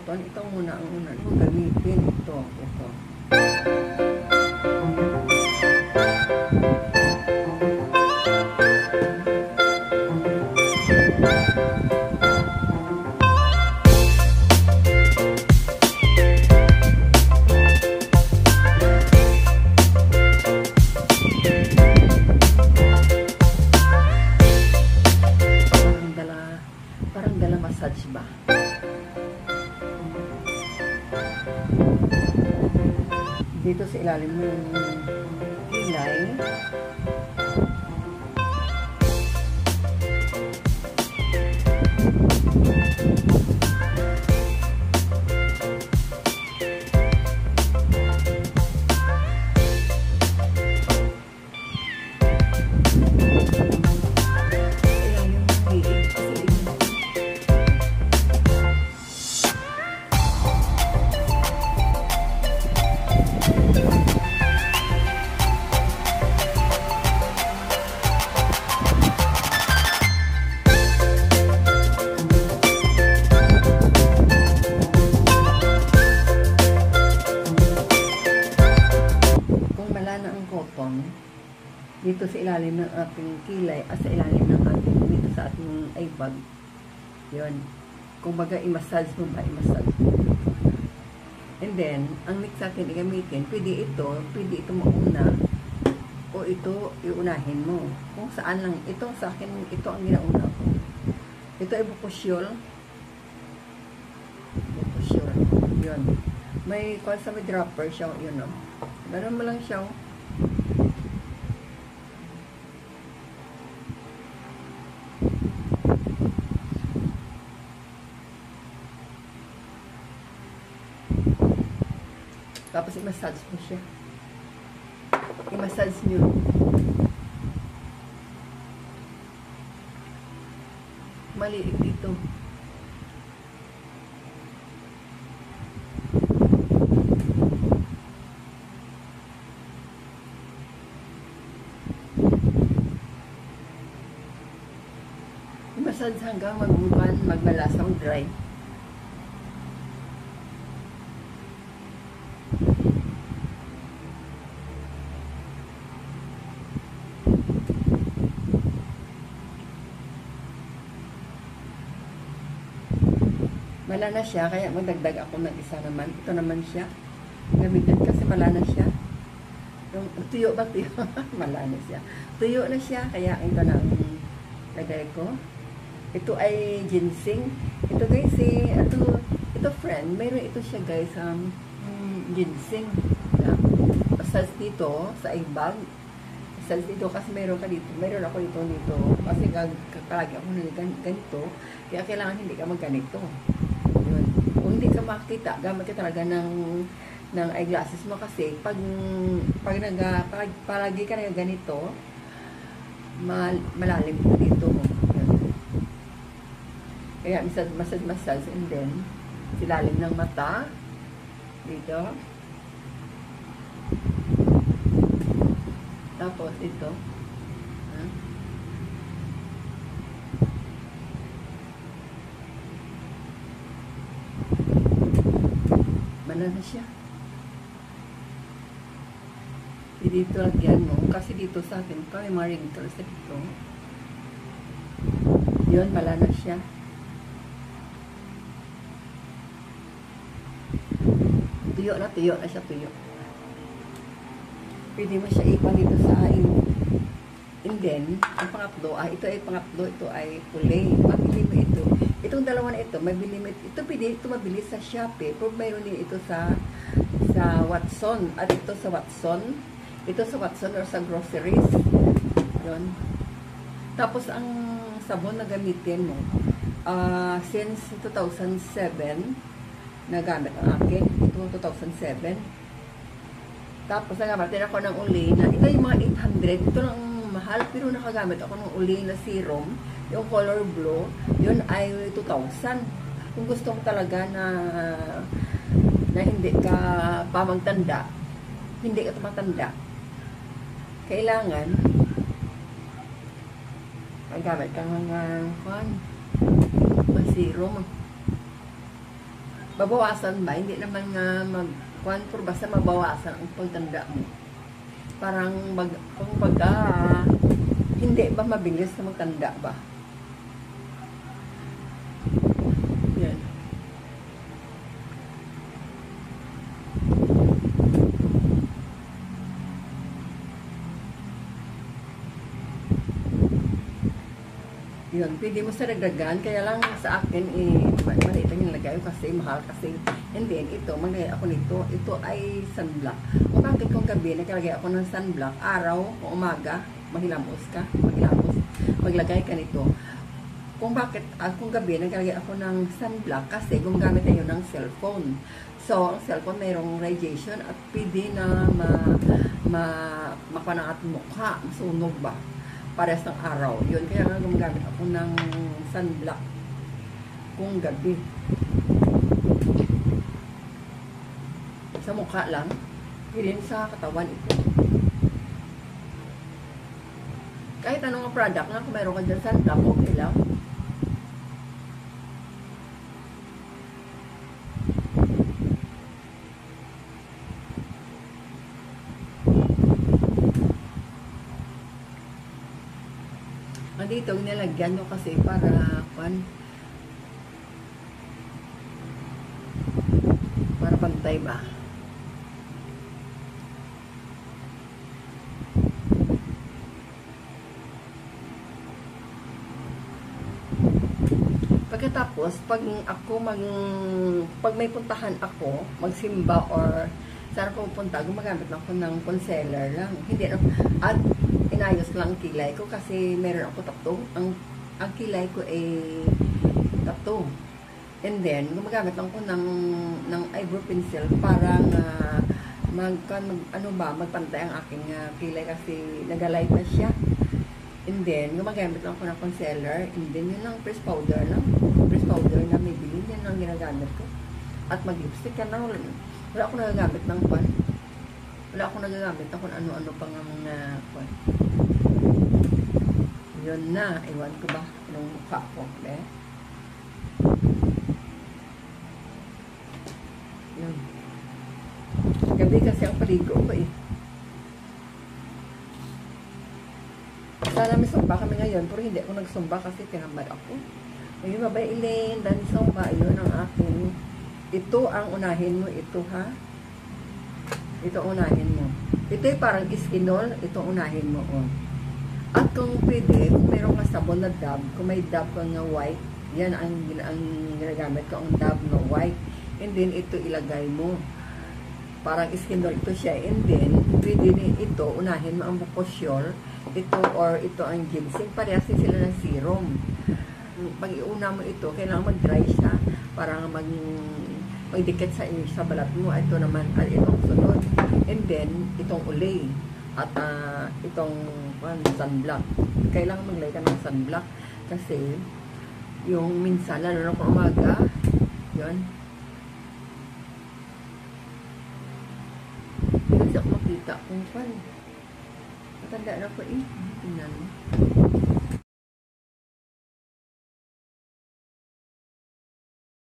cotton, ito muna ang una kong gamitin. Ito. Parang dala massage ba? Dito sa ilalim ng kilay. Dito sa ilalim ng ating kilay at sa ilalim ng ating dito sa ating eyebag. Yun. Kung baga i-massage mo ba, i-massage mo. And then, ang next natin i-gamitin, pwede ito mauna o ito iunahin mo. Kung saan lang, ito sa akin, ito ang ginauna ko. Ito ay bukosyol. Bukosyol. Yun. May may dropper siya, yun o. Ganun mo lang siya. Tapos i-massage mo siya. I-massage nyo. Maliit dito. I-massage hanggang magmalasang dry. Wala na siya, kaya magdagdag ako ng isa naman. Ito naman siya. Gamitin kasi wala na siya. Yung tuyo ba? Tuyo? Wala na siya. Tuyo na siya, kaya ito na ang lagay ko. Ito ay ginseng. Ito guys, ito friend, mayroon ito siya guys, ginseng. Massage dito sa eyebag. Massage dito kasi mayroon ka dito. Mayroon ako dito. Kasi kakalagi ako na ganito. Kaya kailangan hindi ka magganito. Kung hindi ka makita, gamit ka talaga ng eyeglasses mo kasi pag palagi ka na ganito, malalim po dito mo. Kaya massage and then silalim ng mata dito. Tapos ito. Wala na siya. Dito lagyan mo. Kasi dito sa akin pa, may mga wrinkles dito. Yun, wala na siya. Tuyo na siya, tuyo. Pwede mo siya ipan dito sa imo. And then, ang pangatlo, ito ay kulay. Mabili mo ito. Itong dalawa na ito, mabili mo ito. Pwede ito mabili sa Shopee. Pero mayroon din ito sa Watson. At ito sa Watson. Ito sa Watson or sa groceries. Yun. Tapos, ang sabon na gamitin mo, since 2007, nagamit ang akin. Ito 2007. Tapos, nagamatin ako ng Olay na, ito yung mga 800. Ito lang mahal, pero nakagamit ako ng Olay na serum. Yung color blue, yun ay 2,000. Kung gusto ko talaga na hindi ka pamagtanda, hindi ka tumatanda, kailangan magamit ka ng serum. Babawasan ba? Hindi naman nga kuan pero basta mabawasan ang pagtanda mo. Parang kumbaga, hindi ba mabilis na magtanda ba? Yan. Yun, pwede mo sa dagdagan, kaya lang sa akin, maliit lang yung lagay kasi mahal kasi, and then, ito, maglagay ako nito, ito ay sunblock. Kung bakit kung gabi, nakalagay ako ng sunblock, araw, o umaga, maghilamos, maglagay ka nito. Kung bakit, kung gabi, nakalagay ako ng sunblock kasi gumagamit tayo ng cellphone. So, ang cellphone mayroong radiation at pwede na mapanang at mukha, masunog ba? Pares ng araw. Yun, kaya nga gumagamit ako ng sunblock kung gabi. Sa mukha lang, hindi sa katawan ito. Kahit anong product nga, kung mayroon ka dyan sunblock, okay lang. Dito, nilagyan nyo kasi para pantay ba? Pagkatapos, pag may puntahan ako, magsimba or saan ako pupunta, gumagamit lang ako ng concealer lang. Hindi na, at inayos lang ang kilay ko kasi meron ako tattoo. Ang kilay ko ay tattoo. And then, gumagamit lang ko ng eyebrow pencil para magpantay ang aking kilay kasi nagalight na siya. And then, gumagamit lang ko ng concealer. And then, yun lang, press powder lang. Press powder na may bilhin. Yan ang ginagamit ko. At mag-lipstick ka na. Wala akong nagagamit ng pan. Wala akong nagagamit na kung ano-ano pang mga pan. Yun na. Iwan ko ba? Anong mukha ko? Yun. Gabi kasi ang paligo ko eh. Sana may sumba kami ngayon, pero hindi ako nagsumba kasi tinamad ako. Ayun, babay Elaine, dahil sumba, yun ang akin. Ito ang unahin mo, ito ha. Ito unahin mo. Ito ay parang iskinol, ito unahin mo. Oh. At kung pwede, kung mayroong ka sabon na dab, kung may dab ka nga white, yan ang ginagamit ko, ang dab na white. And then, ito ilagay mo. Parang iskinol ito siya. And then, pwede din ito, unahin mo ang bukosyol, ito or ito ang ginseng. Parehas din sila ng serum. Pag iuna mo ito, kailangan mag-dry siya para magdikit sa balat mo. Ito naman, at itong sunod. And then, itong ulay. At itong sunblock. Kailangan maglagay ka ng sunblock kasi yung minsan, lalo na kung umaga, yun. Hindi kasi ako makita kung pan. Matanda na ko eh. Tingnan mo.